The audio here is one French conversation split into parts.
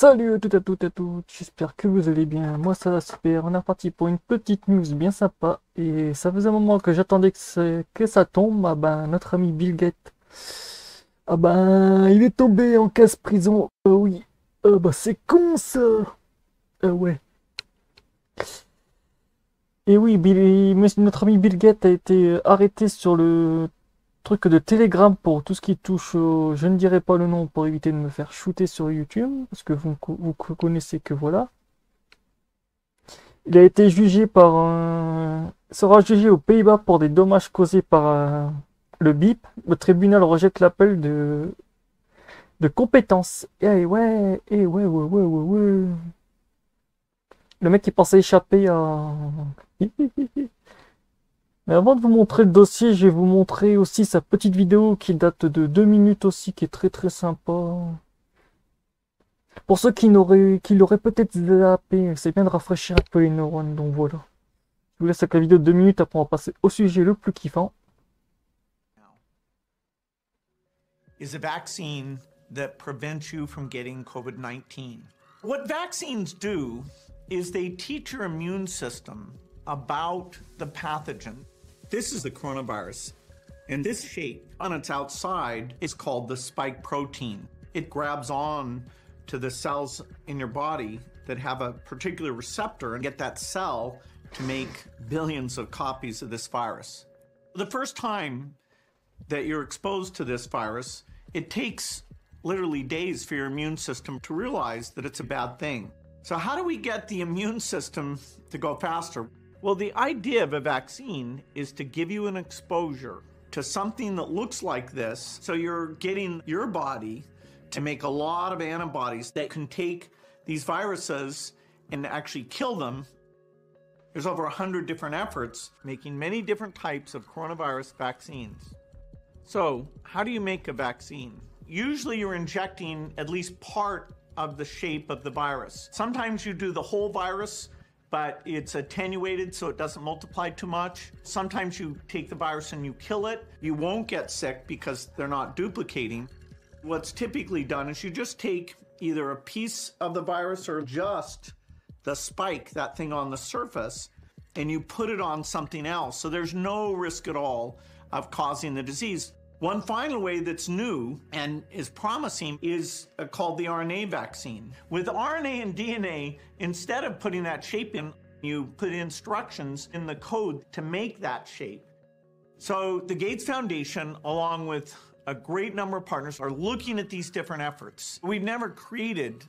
Salut à toutes et à toutes, j'espère que vous allez bien. Moi ça va super, on est reparti pour une petite news bien sympa. Et ça faisait un moment que j'attendais que ça tombe. Ah ben, notre ami Bill Gates, ah ben, il est tombé en case prison. Oui, bah c'est con ça. Ouais. Et oui, notre ami Bill Gates a été arrêté sur le truc de Telegram pour tout ce qui touche au... Je ne dirai pas le nom pour éviter de me faire shooter sur YouTube, parce que vous connaissez que voilà. Il a été jugé par sera jugé aux Pays-Bas pour des dommages causés par le BIP. Le tribunal rejette l'appel de compétence. Ouais. Le mec qui pensait échapper à... Mais avant de vous montrer le dossier, je vais vous montrer aussi sa petite vidéo qui date de 2 minutes aussi, qui est très très sympa. Pour ceux qui l'auraient peut-être zappé, c'est bien de rafraîchir un peu les neurones, donc voilà. Je vous laisse avec la vidéo de 2 minutes, après on va passer au sujet le plus kiffant. Is a vaccine that prevents you from getting COVID-19. What vaccines do is they teach your immune system about the pathogen. This is the coronavirus, and this shape on its outside is called the spike protein. It grabs on to the cells in your body that have a particular receptor and get that cell to make billions of copies of this virus. The first time that you're exposed to this virus, it takes literally days for your immune system to realize that it's a bad thing. So how do we get the immune system to go faster? Well, the idea of a vaccine is to give you an exposure to something that looks like this, so you're getting your body to make a lot of antibodies that can take these viruses and actually kill them. There's over 100 different efforts making many different types of coronavirus vaccines. So, how do you make a vaccine? Usually you're injecting at least part of the shape of the virus. Sometimes you do the whole virus, but it's attenuated so it doesn't multiply too much. Sometimes you take the virus and you kill it. You won't get sick because they're not duplicating. What's typically done is you just take either a piece of the virus or just the spike, that thing on the surface, and you put it on something else. So there's no risk at all of causing the disease. One final way that's new and is promising is called the RNA vaccine. With RNA and DNA, instead of putting that shape in, you put instructions in the code to make that shape. So the Gates Foundation, along with a great number of partners, are looking at these different efforts. We've never created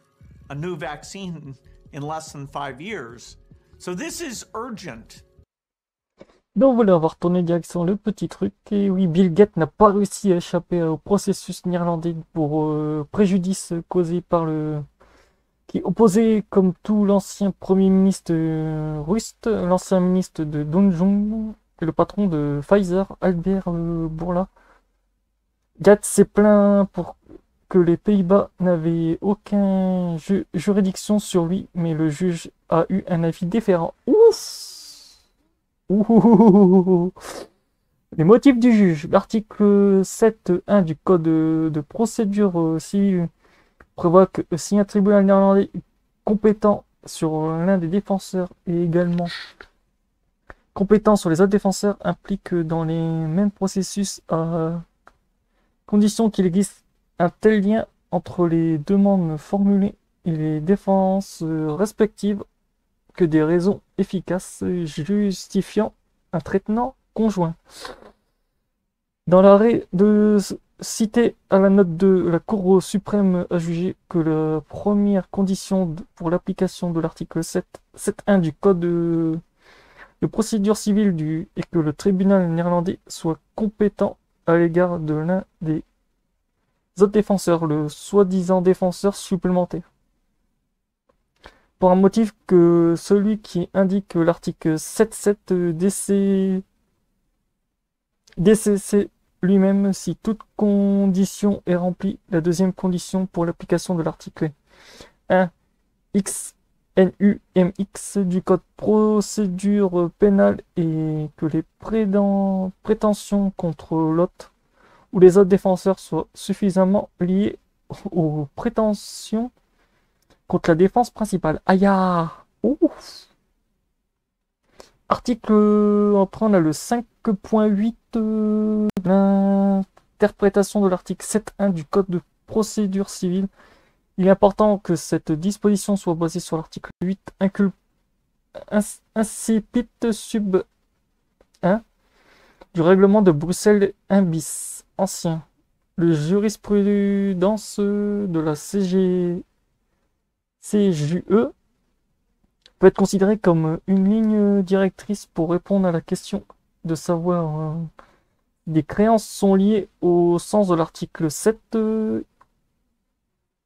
a new vaccine in less than 5 years. So this is urgent. Donc voilà, on va retourner direction le petit truc. Et oui, Bill Gates n'a pas réussi à échapper au processus néerlandais pour préjudice causé par le... qui opposait comme tout l'ancien premier ministre russe, l'ancien ministre de Donjon, et le patron de Pfizer, Albert Bourla. Gates s'est plaint pour que les Pays-Bas n'avaient aucune juridiction sur lui, mais le juge a eu un avis différent. Ouf! Ouh. Les motifs du juge. L'article 7.1 du code de procédure civile prévoit que si un tribunal néerlandais est compétent sur l'un des défenseurs et également compétent sur les autres défenseurs, implique dans les mêmes processus à condition qu'il existe un tel lien entre les demandes formulées et les défenses respectives que des raisons efficaces justifiant un traitement conjoint. Dans l'arrêt cité à la note 2, la Cour suprême a jugé que la première condition pour l'application de l'article 7.1 du Code de procédure civile est que le tribunal néerlandais soit compétent à l'égard de l'un des autres défenseurs, le soi-disant défenseur supplémentaire. Pour un motif que celui qui indique l'article 7.7 DCC lui-même, si toute condition est remplie, la deuxième condition pour l'application de l'article 1 XNUMX du Code procédure pénale est que les prétentions contre l'autre ou les autres défenseurs soient suffisamment liées aux prétentions contre la défense principale. Aïe ah. Ouf. Article, après on a le 5.8, l'interprétation de l'article 7.1 du Code de procédure civile. Il est important que cette disposition soit basée sur l'article 8, incipit sub 1 du règlement de Bruxelles 1 bis, ancien. Le jurisprudence de la CJUE peut être considéré comme une ligne directrice pour répondre à la question de savoir des créances sont liées au sens de l'article 7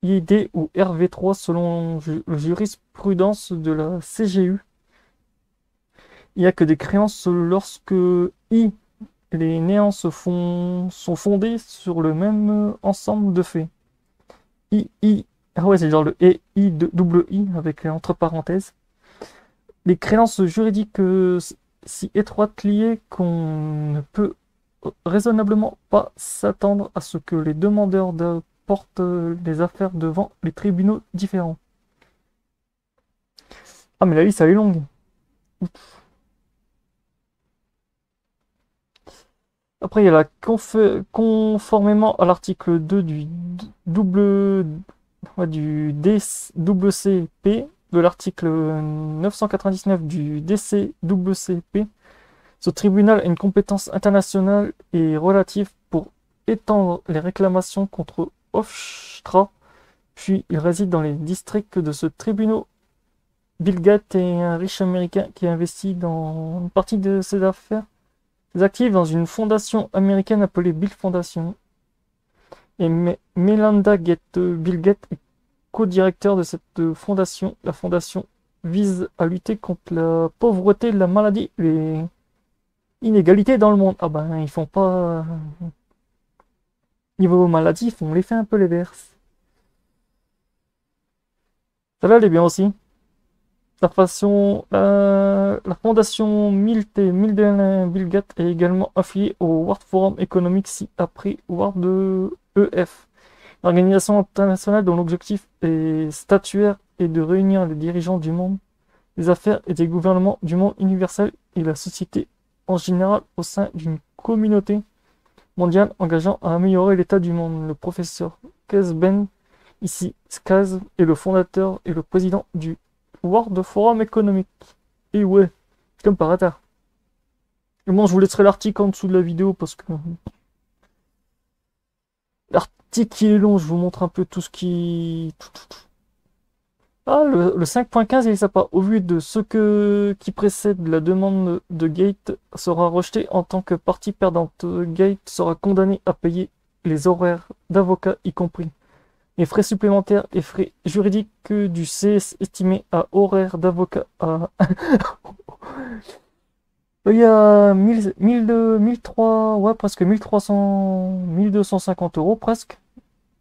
ID ou RV3 selon la jurisprudence de la CJU. Il n'y a que des créances lorsque les néants sont fondés sur le même ensemble de faits. Ah ouais, c'est genre le double I avec entre parenthèses. Les créances juridiques si étroites liées qu'on ne peut raisonnablement pas s'attendre à ce que les demandeurs portent les affaires devant les tribunaux différents. Ah mais la liste elle est longue. Après il y a la conformément à l'article 2 du DCP, de l'article 999 du DCWCP, ce tribunal a une compétence internationale et relative pour étendre les réclamations contre Hofstra, puis il réside dans les districts de ce tribunal. Bill Gates est un riche américain qui a investi dans une partie de ses affaires, ses actifs dans une fondation américaine appelée Bill Foundation. Et Melinda Gates, Bill Gates est co-directeur de cette fondation. La fondation vise à lutter contre la pauvreté, la maladie, les inégalités dans le monde. Ah ben, ils font pas... Niveau maladie, ils font l'effet un peu l'inverse. Celle-là, elle est bien aussi. La fondation Milt et Melinda Bill Gates est également affiliée au World Forum Economic ci-après World EF. L'organisation internationale dont l'objectif est statuaire est de réunir les dirigeants du monde des affaires et des gouvernements du monde universel et la société en général au sein d'une communauté mondiale engageant à améliorer l'état du monde. Le professeur Kaz Ben, ici Kaz, est le fondateur et le président du World Forum Economic. Et ouais, comme par hasard. Et bon, je vous laisserai l'article en dessous de la vidéo parce que... L'article qui est long, je vous montre un peu tout ce qui... Ah, le 5.15 il est sympa. Au vu de ce qui précède, la demande de Gates sera rejetée en tant que partie perdante. Gates sera condamné à payer les horaires d'avocat, y compris les frais supplémentaires et frais juridiques du CS estimés à horaires d'avocat à... Il y a 1300, ouais, presque 1300, 1250 euros presque.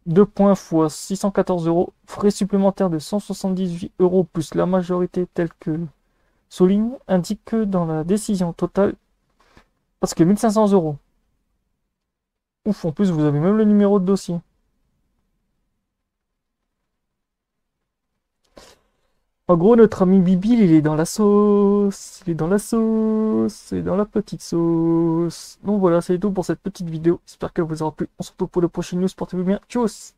2 points fois 614 euros, frais supplémentaires de 178 euros plus la majorité telle que souligne, indique que dans la décision totale, parce que 1500 euros. Ouf, en plus vous avez même le numéro de dossier. En gros, notre ami Bibil, il est dans la sauce, il est dans la sauce, il est dans la petite sauce. Donc voilà, c'est tout pour cette petite vidéo. J'espère qu'elle vous aura plu. On se retrouve pour le prochain news. Portez-vous bien. Tchuss!